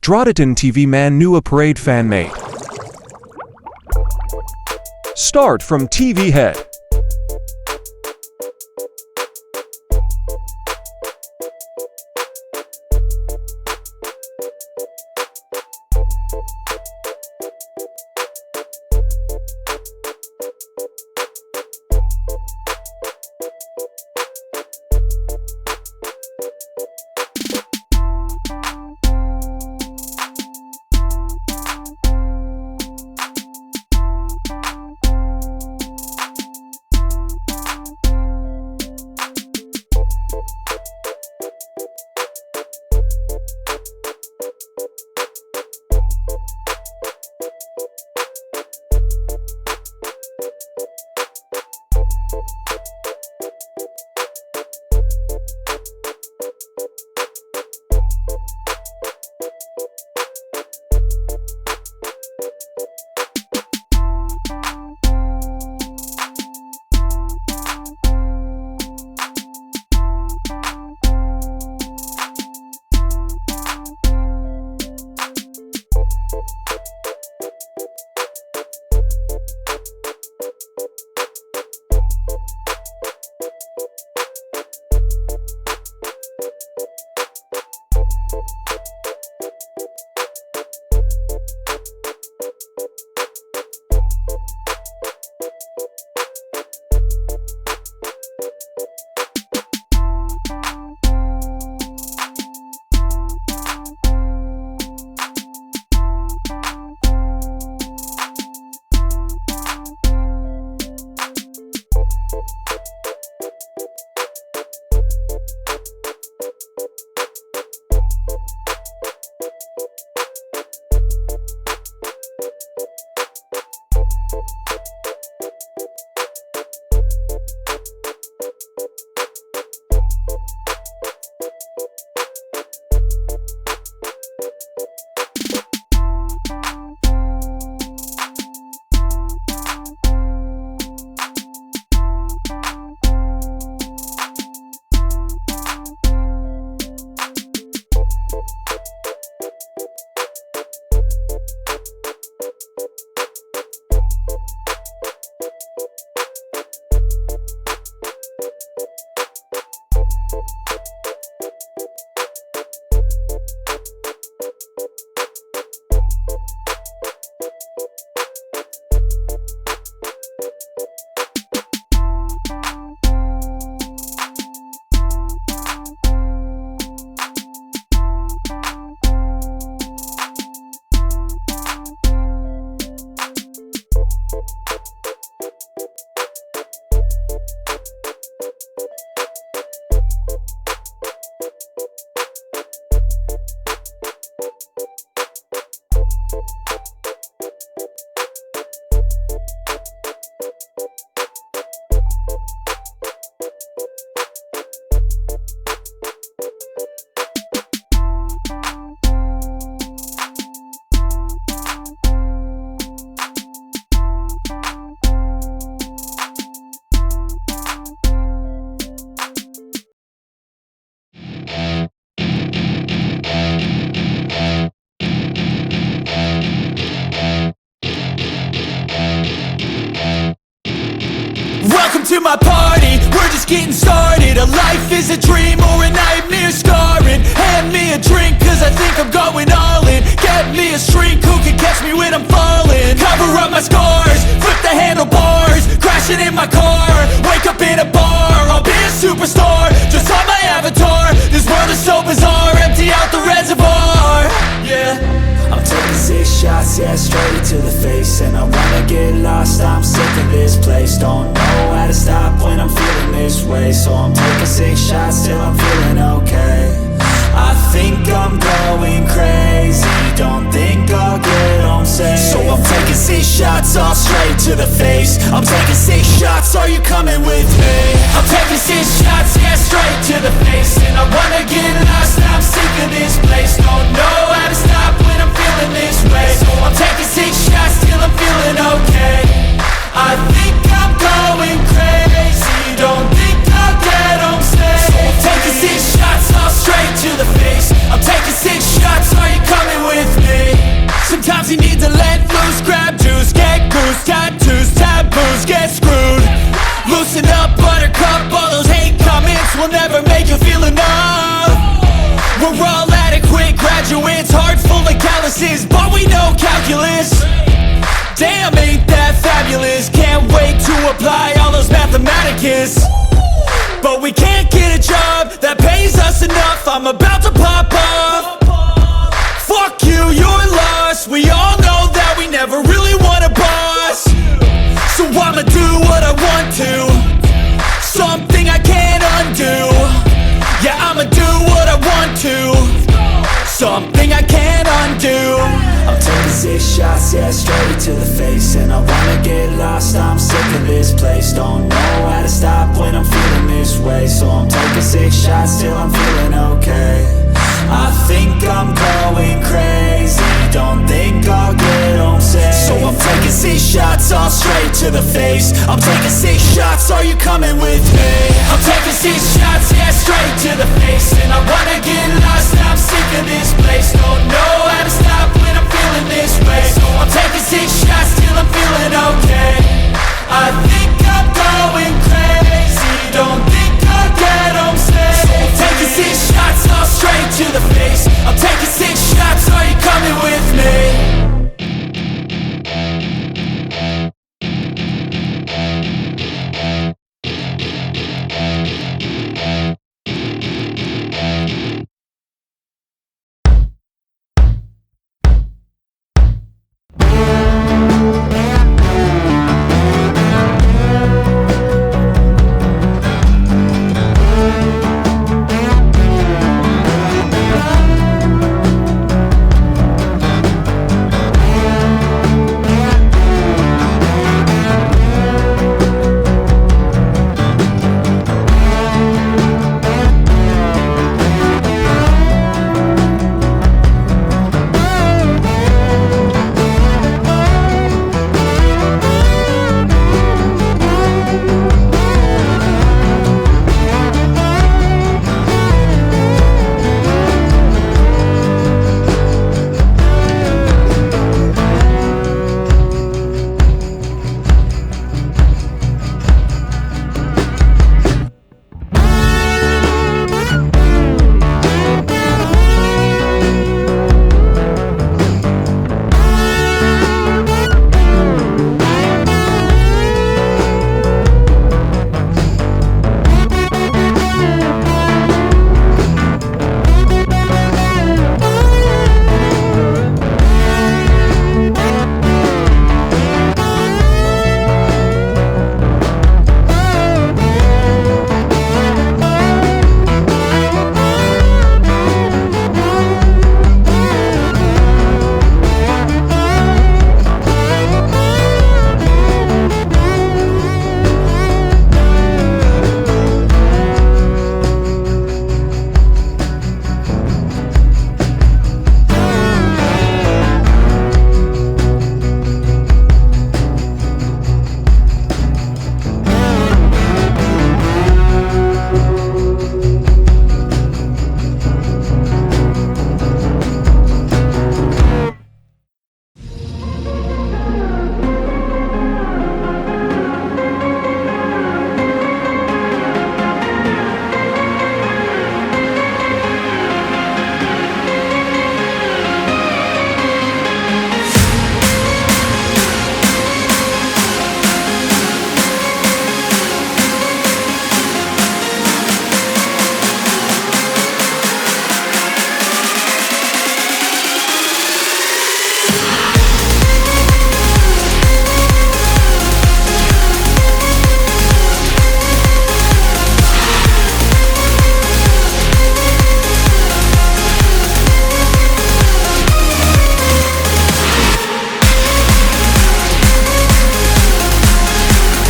Drawden tvman new parade Fanmade. Start from TV head. Welcome to my party, we're just getting started. A life is a dream or a nightmare scarring. Hand me a drink cause I think I'm going all in. Get me a shrink who can catch me when I'm falling. Cover up my scars, flip the handlebars. Crashing in my car, wake up in a bar. I'll be a superstar, just on my avatar. This world is so bizarre, empty out the reservoir. Yeah, I'm taking 6 shots, yeah, straight to the face. And I wanna get lost, I'm sick of this place. Don't know how to stop when I'm feeling this way. So I'm taking 6 shots till I'm feeling okay. I think I'm going crazy, don't think I'll get home safe. So I'm taking 6 shots, all straight to the face. I'm taking 6 shots, are you coming with me? I'm taking 6 shots, yeah, straight to the face. And I wanna get lost, I'm sick of this place. Don't know how to stop when I'm feeling this way. So I'm taking 6 shots till I'm feeling okay. I think I'm going crazy, don't think I'll get home safe. So I'm taking 6 shots, all straight to the face. I'm taking 6 shots, are you coming with graduates, heart full of calluses, but we know calculus. Damn, ain't that fabulous? Can't wait to apply all those mathematicus. But we can't get a job that pays us enough. I'm about to pop off. Fuck you, you're lost. We all know that we never really want a boss. So I'ma do what I want to, something I can't undo. Yeah, I'ma do what I want to, something I can't undo. I'm taking 6 shots, yeah, straight to the face. And I wanna get lost, I'm sick of this place. Don't know how to stop when I'm feeling this way. So I'm taking 6 shots till I'm feeling okay. I think I'm going crazy, don't think I'll get home safe. So I'm taking 6 shots, all straight to the face. I'm taking 6 shots, are you coming with me? I'm taking 6 shots, yeah, straight to the face. And I wanna get lost, I'm sick of this place. Don't know how to stop when I'm feeling this way. So I'm taking 6 shots till I'm feeling okay. I think I'm going crazy, don't think I'll get home safe. So I'm taking 6 shots, all straight to the face. I'm taking 6 shots, are you coming with me?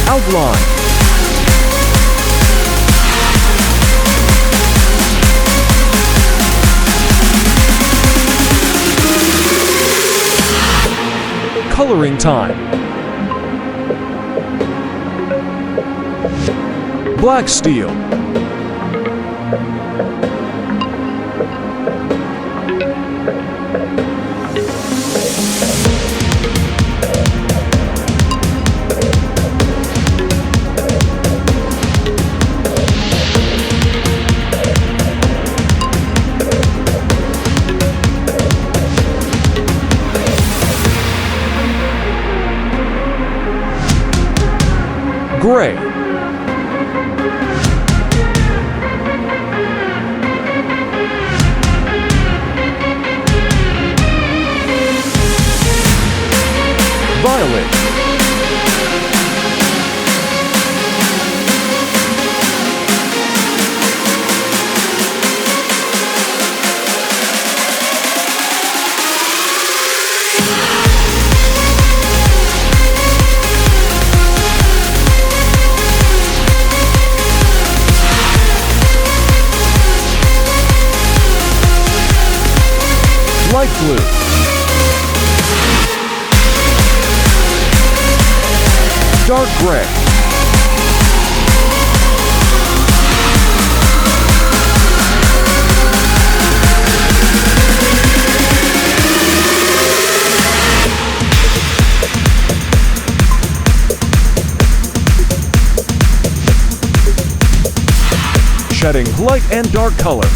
Outline. Coloring time. Black steel. Gray. Violet. Light blue. Dark gray. Shedding light and dark color.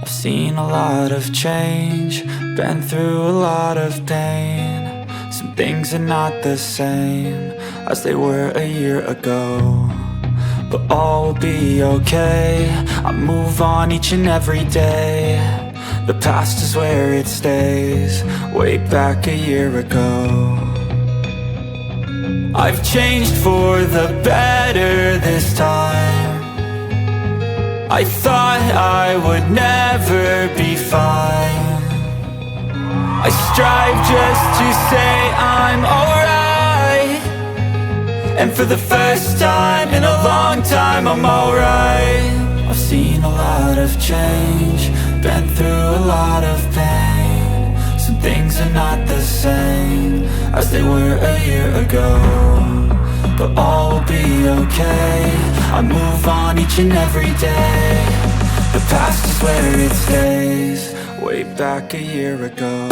I've seen a lot of change, been through a lot of pain. Some things are not the same as they were a year ago, but all will be okay. I move on each and every day. The past is where it stays, way back a year ago. I've changed for the better this time. I thought I would never be fine. I strive just to say I'm alright, and for the first time in a long time I'm alright. I've seen a lot of change, been through a lot of pain. Some things are not the same as they were a year ago, but all will be okay. I move on each and every day. The past is where it stays, way back a year ago.